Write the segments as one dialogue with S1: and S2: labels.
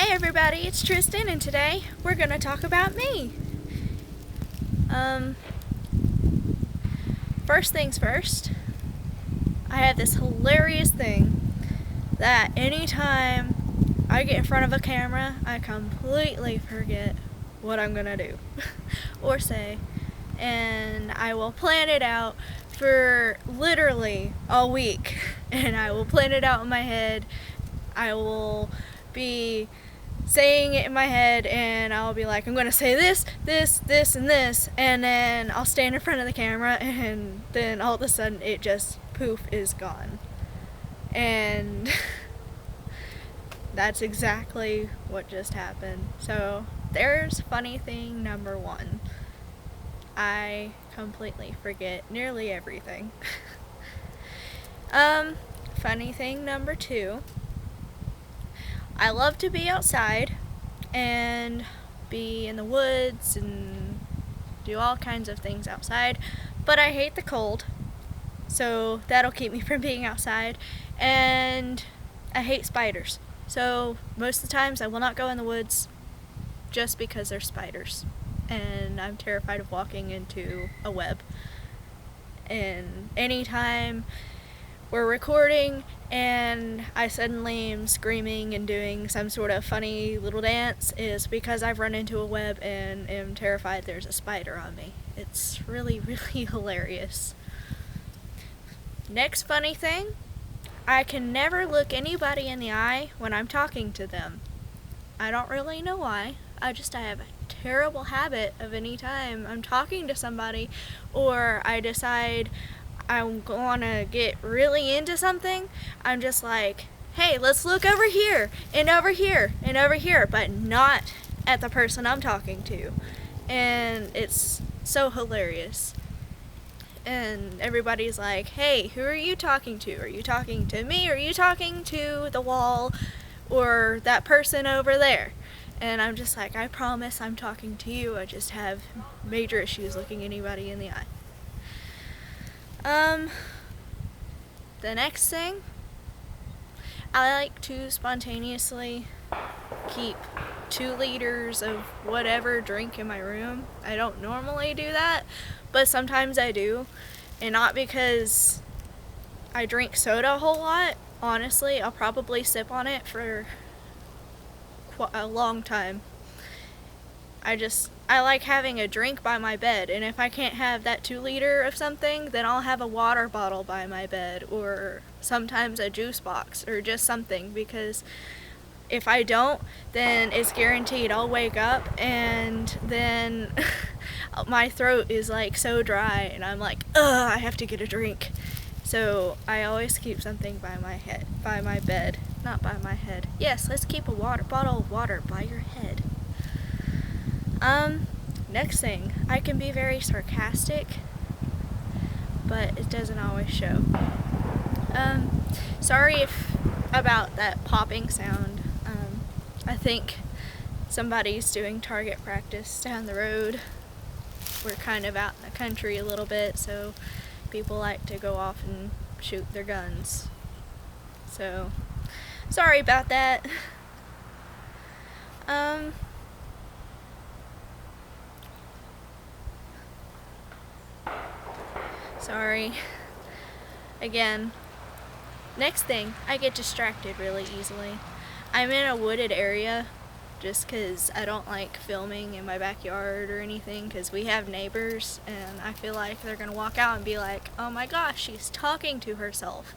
S1: Hey everybody, it's Tristan, and today we're going to talk about me. First things first, I have this hilarious thing that anytime I get in front of a camera, I completely forget what I'm going to do or say, and I will plan it out for literally a week, and I will plan it out in my head. I will be saying it in my head, and I'll be like, I'm gonna say this, and this, and then I'll stand in front of the camera, and then all of a sudden it just poof is gone. And that's exactly what just happened. So there's funny thing number one. I completely forget nearly everything. Funny thing number two. I love to be outside and be in the woods and do all kinds of things outside, but I hate the cold, so that'll keep me from being outside. And I hate spiders, so most of the times I will not go in the woods just because there's spiders, and I'm terrified of walking into a web. And anytime we're recording and I suddenly am screaming and doing some sort of funny little dance is because I've run into a web and am terrified there's a spider on me. It's really, really hilarious. Next funny thing, I can never look anybody in the eye when I'm talking to them. I don't really know why. I have a terrible habit of any time I'm talking to somebody or I decide I want to get really into something, I'm just like, hey, let's look over here, and over here, and over here, but not at the person I'm talking to. And it's so hilarious. And everybody's like, hey, who are you talking to? Are you talking to me? Or are you talking to the wall or that person over there? And I'm just like, I promise I'm talking to you. I just have major issues looking anybody in the eye. The next thing, I like to spontaneously keep 2 liters of whatever drink in my room. I don't normally do that, but sometimes I do. And not because I drink soda a whole lot. Honestly, I'll probably sip on it for a long time. I like having a drink by my bed, and if I can't have that 2 liter of something, then I'll have a water bottle by my bed, or sometimes a juice box, or just something, because if I don't, then it's guaranteed I'll wake up, and then my throat is like so dry, and I'm like, ugh, I have to get a drink. So I always keep something by my bed, not by my head. Yes, let's keep a bottle of water by your head. Next thing, I can be very sarcastic, but it doesn't always show. Sorry about that popping sound. I think somebody's doing target practice down the road. We're kind of out in the country a little bit, so people like to go off and shoot their guns. So, sorry about that. Sorry. Again. Next thing, I get distracted really easily. I'm in a wooded area just because I don't like filming in my backyard or anything because we have neighbors and I feel like they're going to walk out and be like, oh my gosh, she's talking to herself.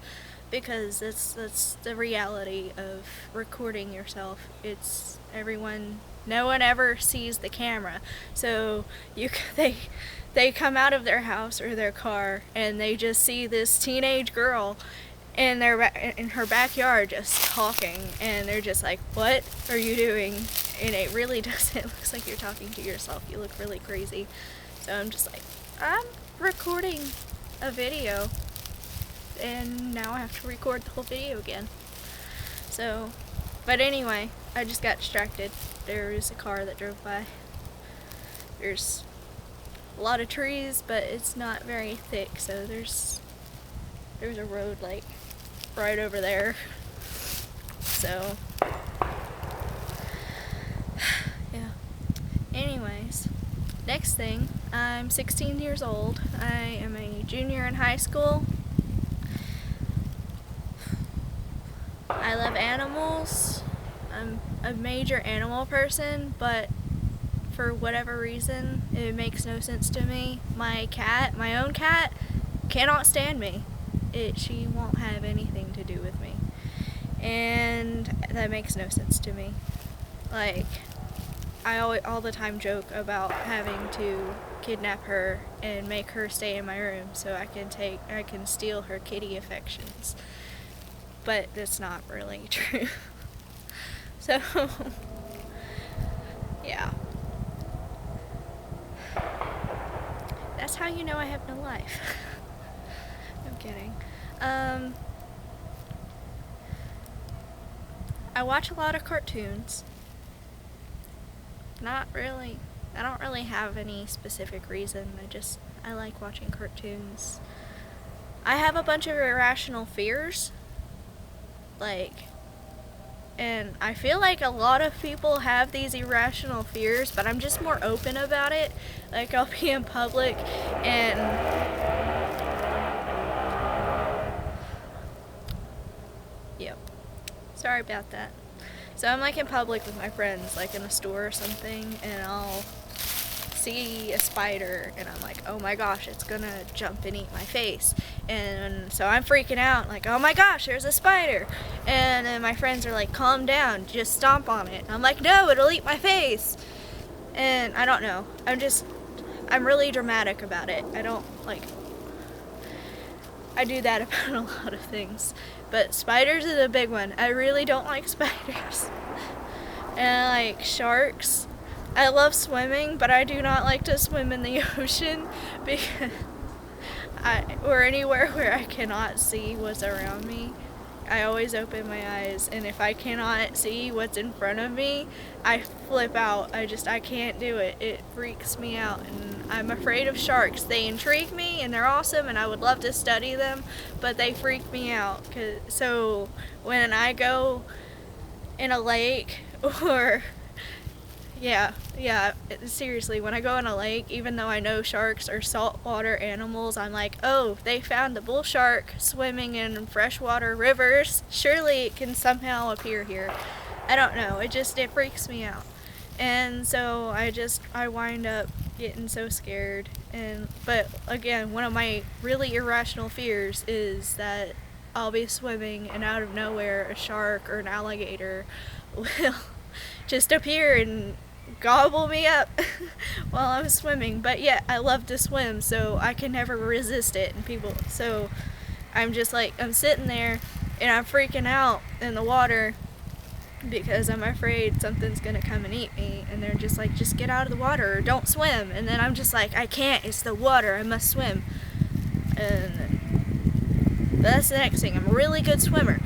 S1: Because that's the reality of recording yourself. It's no one ever sees the camera. So they come out of their house or their car and they just see this teenage girl in her backyard just talking, and they're just like, what are you doing? And it really doesn't. It looks like you're talking to yourself. You look really crazy. So I'm just like, I'm recording a video and now I have to record the whole video again. So, but anyway, I just got distracted. There was a car that drove by. There's a lot of trees, but it's not very thick, so there's a road like right over there. So anyways, next thing, I'm 16 years old. I am a junior in high school. I love animals. I'm a major animal person, but for whatever reason, it makes no sense to me. My cat, my own cat, cannot stand me. She won't have anything to do with me. And that makes no sense to me. Like, I all the time joke about having to kidnap her and make her stay in my room so I can steal her kitty affections. But that's not really true. So, yeah. That's how you know I have no life. I'm kidding. I watch a lot of cartoons. Not really. I don't really have any specific reason. I like watching cartoons. I have a bunch of irrational fears. And I feel like a lot of people have these irrational fears, but I'm just more open about it. Like, I'll be in public and yep. Sorry about that. So I'm like in public with my friends, like in a store or something, and I'll see a spider and I'm like, oh my gosh, it's gonna jump and eat my face. And so I'm freaking out, like, oh my gosh, there's a spider. And then my friends are like, calm down, just stomp on it. And I'm like, no, it'll eat my face. And I don't know, I'm really dramatic about it. I do that about a lot of things. But spiders is a big one. I really don't like spiders. And I like sharks. I love swimming, but I do not like to swim in the ocean because or anywhere where I cannot see what's around me. I always open my eyes, and if I cannot see what's in front of me, I flip out. I can't do it. It freaks me out, and I'm afraid of sharks. They intrigue me, and they're awesome, and I would love to study them, but they freak me out. So when I go in a lake or seriously, when I go in a lake, even though I know sharks are saltwater animals, I'm like, oh, they found the bull shark swimming in freshwater rivers. Surely it can somehow appear here. I don't know. It freaks me out. And so I wind up getting so scared. But again, one of my really irrational fears is that I'll be swimming and out of nowhere a shark or an alligator will just appear and gobble me up while I'm swimming. But yeah, I love to swim, so I can never resist it. So I'm just like, I'm sitting there and I'm freaking out in the water because I'm afraid something's gonna come and eat me, and they're just like, just get out of the water or don't swim. And then I'm just like, I can't, it's the water, I must swim. And that's the next thing. I'm a really good swimmer.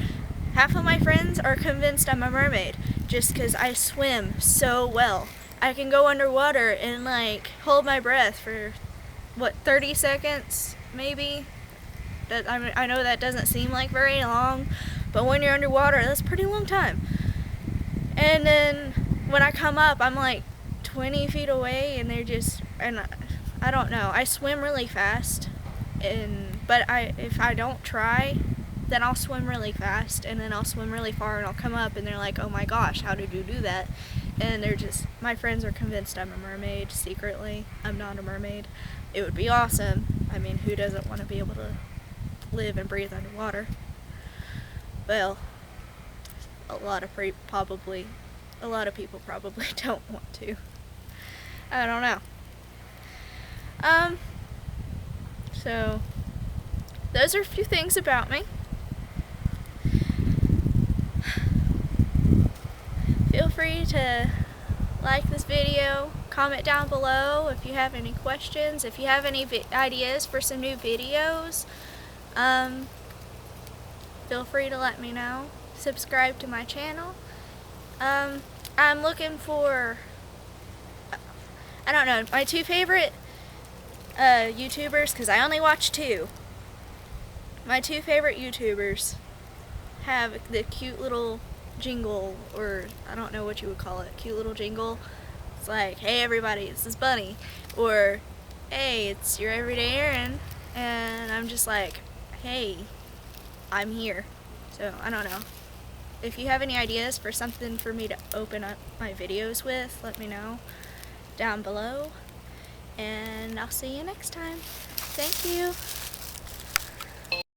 S1: Half of my friends are convinced I'm a mermaid just because I swim so well. I can go underwater and like hold my breath for 30 seconds maybe. I know that doesn't seem like very long, but when you're underwater, that's a pretty long time. And then when I come up, I'm like 20 feet away, and I don't know. I swim really fast, but if I don't try, then I'll swim really fast, and then I'll swim really far, and I'll come up, and they're like, oh my gosh, how did you do that? And my friends are convinced I'm a mermaid secretly. I'm not a mermaid. It would be awesome. I mean, who doesn't want to be able to live and breathe underwater? Well, a lot of people probably don't want to. I don't know. So those are a few things about me. Feel free to like this video, comment down below if you have any questions, if you have any ideas for some new videos. Feel free to let me know. Subscribe to my channel. I'm looking for, I don't know, my two favorite YouTubers, because I only watch two. My two favorite YouTubers have the cute little jingle, or I don't know what you would call it, cute little jingle It's like, hey everybody, this is Bunny. Or, hey, it's your everyday Erin. And I'm just like, hey, I'm here. So, I don't know. If you have any ideas for something for me to open up my videos with, let me know down below. And I'll see you next time. Thank you.